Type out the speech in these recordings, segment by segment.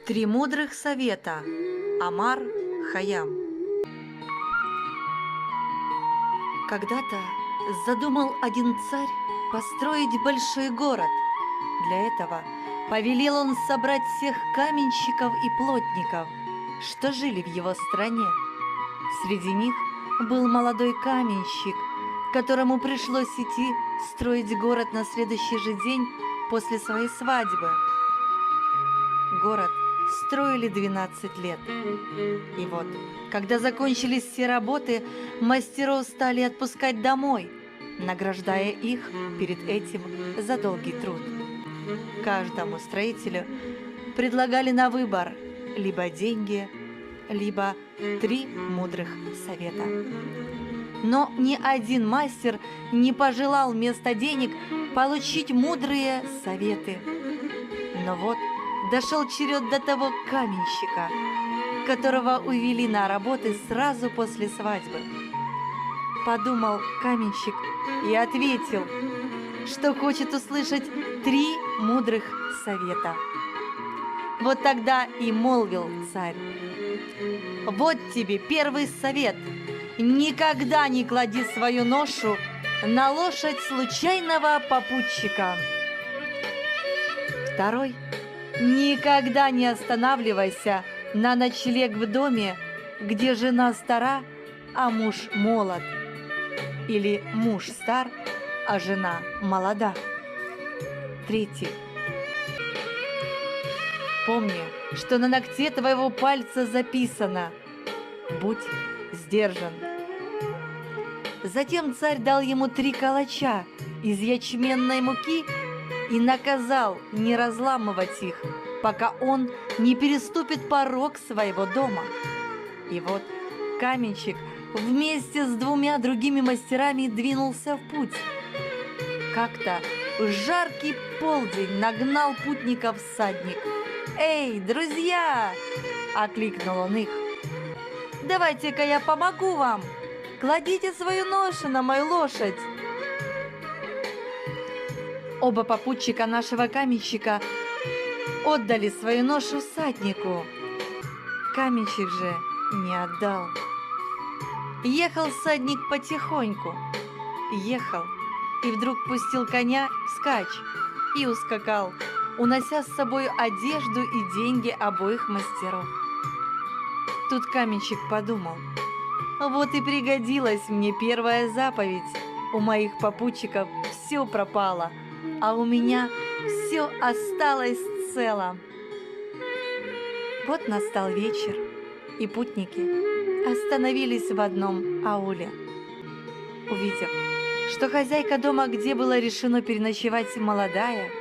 Три мудрых совета. Омар Хайям. Когда-то задумал один царь построить большой город. Для этого повелел он собрать всех каменщиков и плотников, что жили в его стране. Среди них был молодой каменщик, которому пришлось идти строить город на следующий же день после своей свадьбы. Город строили 12 лет. И вот, когда закончились все работы, мастеров стали отпускать домой, награждая их перед этим за долгий труд. Каждому строителю предлагали на выбор либо деньги, либо 3 мудрых совета. Но ни один мастер не пожелал вместо денег получить мудрые советы. Но вот дошел черед до того каменщика, которого увели на работы сразу после свадьбы. Подумал каменщик и ответил, что хочет услышать 3 мудрых совета. Вот тогда и молвил царь: «Вот тебе первый совет. Никогда не клади свою ношу на лошадь случайного попутчика. Второй: никогда не останавливайся на ночлег в доме, где жена стара, а муж молод, или муж стар, а жена молода. Третий: помни, что на ногте твоего пальца записано: будь сдержан». Затем царь дал ему 3 калача из ячменной муки и наказал не разламывать их, пока он не переступит порог своего дома. И вот каменщик вместе с 2 другими мастерами двинулся в путь. Как-то в жаркий полдень нагнал путников всадник. «Эй, друзья!» – окликнул он их. «Давайте-ка я помогу вам! Кладите свою ношу на мою лошадь!» Оба попутчика нашего каменщика отдали свою ношу всаднику. Каменщик же не отдал. Ехал всадник потихоньку. Ехал и вдруг пустил коня вскачь и ускакал, унося с собой одежду и деньги обоих мастеров. Тут каменщик подумал: вот и пригодилась мне первая заповедь. У моих попутчиков все пропало, а у меня все осталось цело. Вот настал вечер, и путники остановились в одном ауле. Увидев, что хозяйка дома, где было решено переночевать, молодая,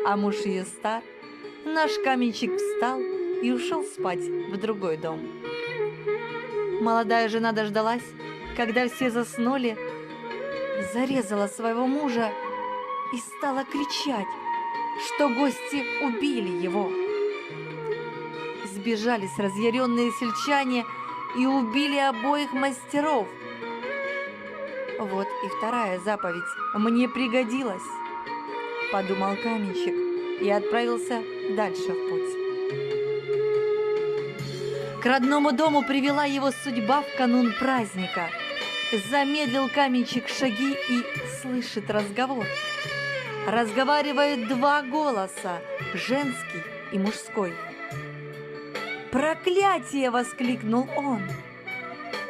а муж ее стар, наш каменщик встал и ушел спать в другой дом. Молодая жена дождалась, когда все заснули, зарезала своего мужа и стала кричать, что гости убили его. Сбежались разъяренные сельчане и убили обоих мастеров. Вот и вторая заповедь мне пригодилась, подумал каменщик и отправился дальше в путь. К родному дому привела его судьба в канун праздника. Замедлил каменщик шаги и слышит разговор. Разговаривают 2 голоса, женский и мужской. «Проклятие!» – воскликнул он.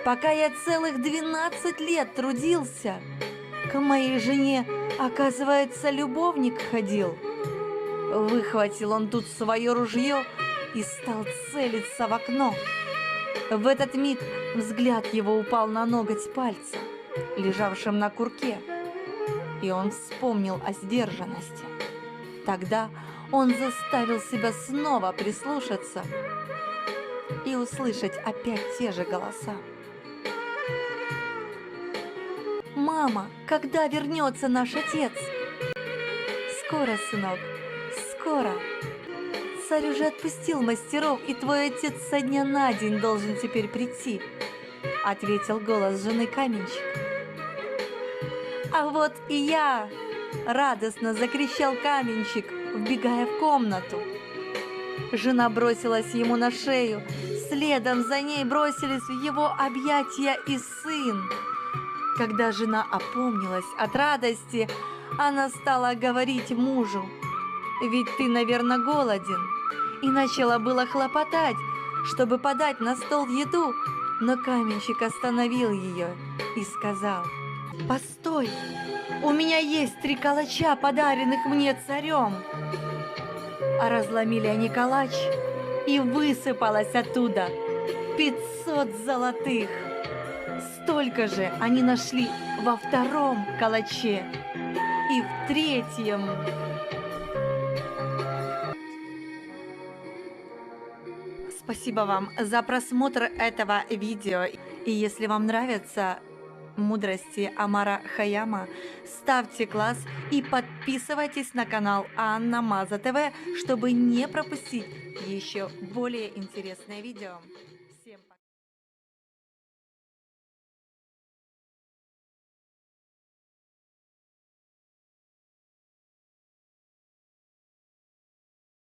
«Пока я целых 12 лет трудился, к моей жене, оказывается, любовник ходил». Выхватил он тут свое ружье и стал целиться в окно. В этот миг взгляд его упал на ноготь пальца, лежавшем на курке, и он вспомнил о сдержанности. Тогда он заставил себя снова прислушаться и услышать опять те же голоса. «Мама, когда вернется наш отец?» «Скоро, сынок, скоро. Царь уже отпустил мастеров, и твой отец со дня на день должен теперь прийти», – ответил голос жены каменщика. «А вот и я!» – радостно закричал каменщик, вбегая в комнату. Жена бросилась ему на шею, следом за ней бросились в его объятия и сын. Когда жена опомнилась от радости, она стала говорить мужу: «Ведь ты, наверное, голоден», и начала было хлопотать, чтобы подать на стол еду, но каменщик остановил ее и сказал: «Постой, у меня есть 3 калача, подаренных мне царем». А разломили они калач, и высыпалось оттуда 500 золотых. Столько же они нашли во 2-м калаче и в 3-м. Спасибо вам за просмотр этого видео. И если вам нравятся мудрости Омара Хайяма, ставьте класс и подписывайтесь на канал Анна Маза ТВ, чтобы не пропустить еще более интересные видео.